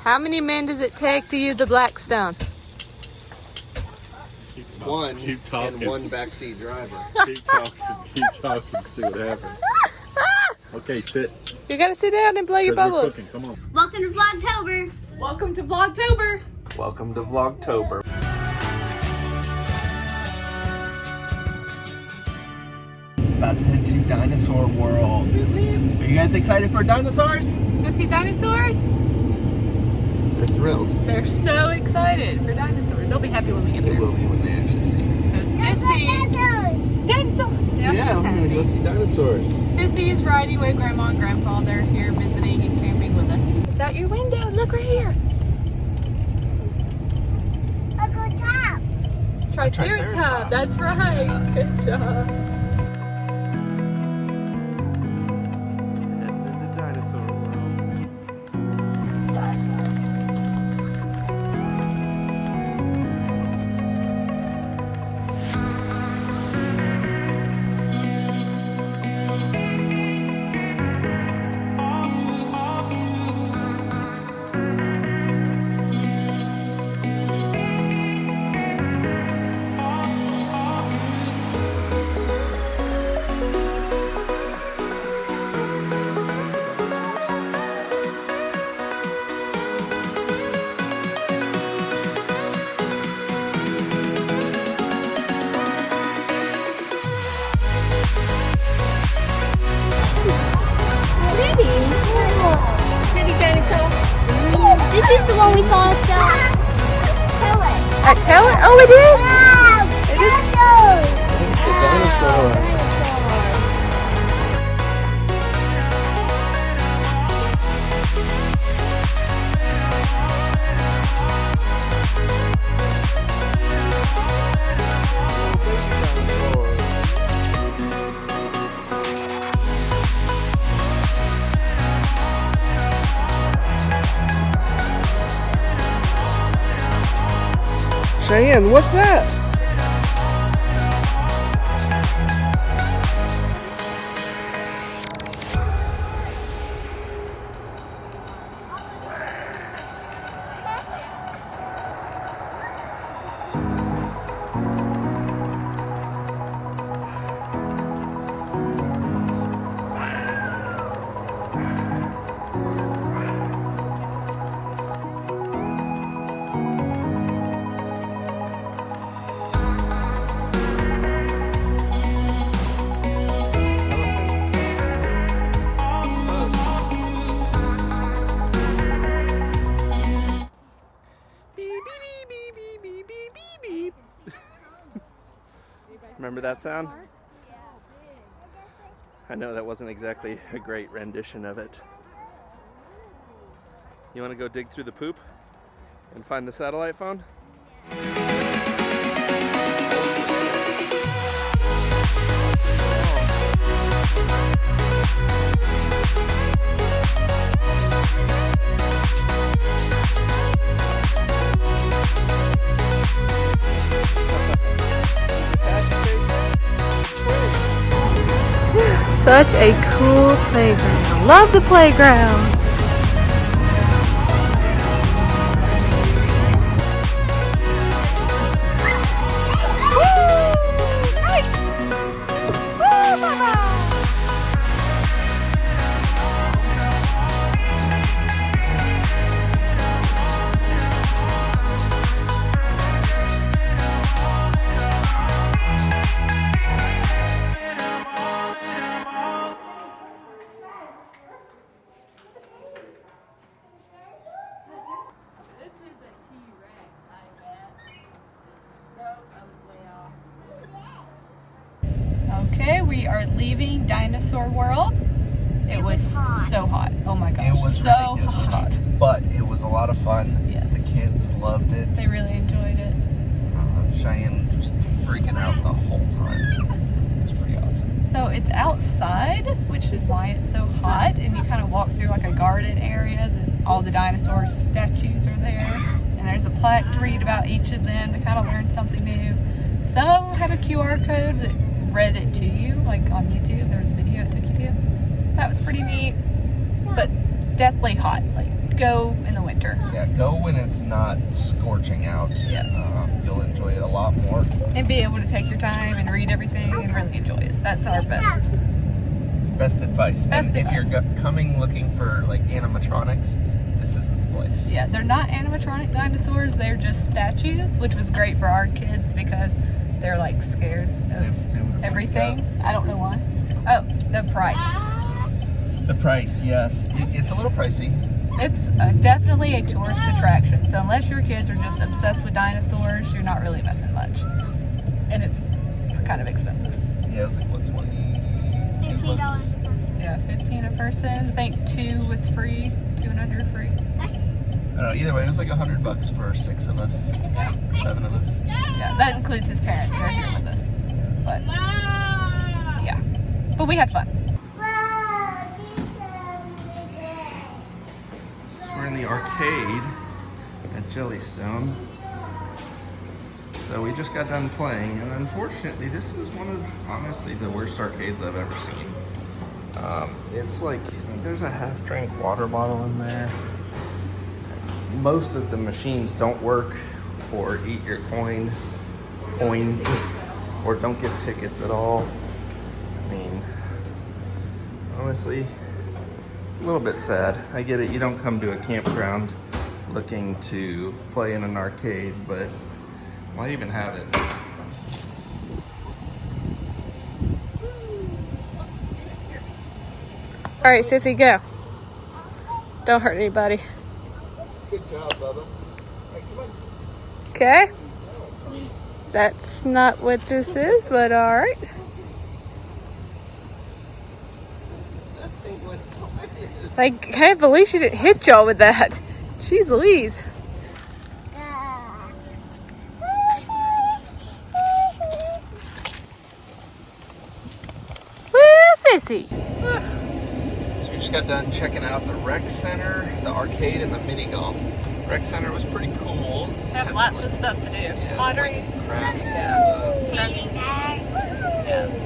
How many men does it take to use the Blackstone? One. Keep talking. And one backseat driver. Keep talking, see what happens. Okay, sit. You gotta sit down and blow your 'Cause we're bubbles. cooking. Come on. Welcome to Vlogtober. Welcome to Vlogtober. Welcome to Vlogtober. About to head to Dinosaur World. Are you guys excited for dinosaurs? Go see dinosaurs? They're thrilled. They're so excited for dinosaurs. They'll be happy when we get They there. will be when they actually see it. So Sissy, dinosaur. Yeah, Yeah, she's I'm gonna happy. go see dinosaurs. Sissy is riding with Grandma and Grandpa. They're here visiting and camping with us. Is that your window? Look right here. Triceratops. That's right. Good job. Heading into Dinosaur World. Pretty dinosaur. This is the one we saw at At Taylor? Oh, it is? It is. It's a dinosaur. Cheyenne, what's that? Remember that sound? I know that wasn't exactly a great rendition of it. You want to go dig through the poop and find the satellite phone? Such a cool playground. Love the playground. Okay, we are leaving Dinosaur World. It was so hot. Oh my gosh, It was so ridiculously hot. But it was a lot of fun. Yes. The kids loved it. They really enjoyed it. Cheyenne just freaking out the whole time. It was pretty awesome. So it's outside, which is why it's so hot, and you kind of walk through like a garden area. All the dinosaur statues are there, and there's a plaque to read about each of them to kind of learn something new. Some have a QR code that read it to you, like on YouTube. There was a video it took you to. That was pretty neat, but deathly hot, like go in the winter. Yeah, go when it's not scorching out. Yes. You'll enjoy it a lot more. And be able to take your time and read everything and really enjoy it. That's our best advice. Best and if advice. you're coming looking for like animatronics, this isn't the place. Yeah, they're not animatronic dinosaurs. They're just statues, which was great for our kids because they're like scared of They would've everything. freaked I don't know why. Oh, the price. out. The price, yes. It's a little pricey. It's definitely a tourist attraction. So unless your kids are just obsessed with dinosaurs, you're not really missing much. And it's kind of expensive. Yeah, it was like what, 22 $15 bucks? a person. Yeah, 15 a person. I think 2 was free, 2 and under free. I don't know, either way, it was like $100 for 6 of us, 7 of us. Yeah, that includes his parents. They're here with us. But yeah, but we had fun. So we're in the arcade at Jellystone. So we just got done playing, and unfortunately, this is one of, honestly, the worst arcades I've ever seen. It's like, there's a half-drink water bottle in there. Most of the machines don't work or eat your coins, or don't give tickets at all. I mean, honestly, it's a little bit sad. I get it, you don't come to a campground looking to play in an arcade, but why even have it? All right, Sissy, go. Don't hurt anybody. Good job, Bubba. Hey, come on. Okay. That's not what this is, but all right. I can't believe she didn't hit y'all with that. Jeez Louise. Woo, Sissy. So we just got done checking out the rec center, the arcade, and the mini golf. Rec center was pretty cool. Have Had lots some, of stuff to do. yeah, some, Pottery. like, crafts Yeah. and Yeah. stuff.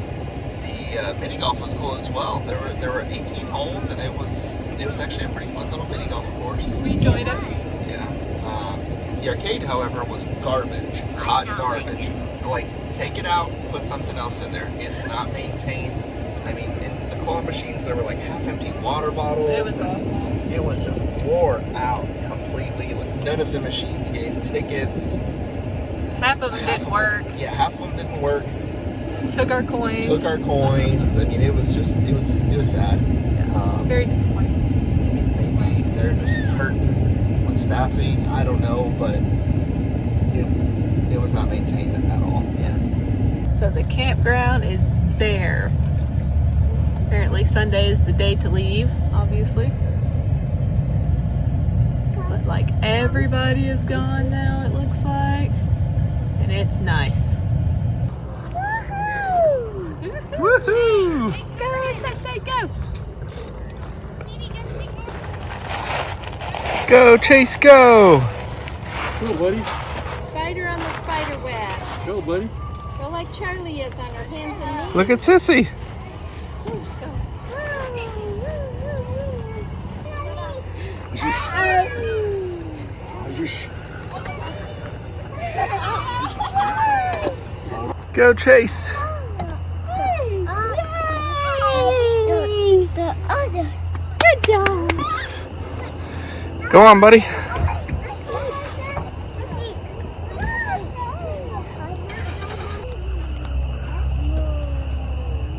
The mini golf was cool as well. There were 18 holes, and it was actually a pretty fun little mini golf course. We enjoyed it. Yeah. The arcade, however, was garbage. Hot garbage. Like, take it out, put something else in there. It's not maintained. I mean, in the claw machines, there were like half-empty water bottles. It was awful. It was just wore out completely. Like, none of the machines gave tickets. Half of them didn't work. Yeah, half of them didn't work. Took our coins. Took our coins. I mean, it was sad. Very disappointing. Maybe they're just hurting with staffing. I don't know, but it was not maintained at all. Yeah. So the campground is bare. Apparently Sunday is the day to leave, obviously. But like everybody is gone now, it looks like. And it's nice. Woohoo! Go, Sashay, go! Go, Chase, go! Go, buddy. Spider on the spider web. Go, buddy. Go like Charlie is on her hands and knees. Look at Sissy. Go, Chase. The other. Good job. Go on, buddy.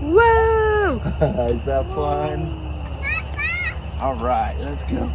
Whoa! Is that fun? All right, let's go.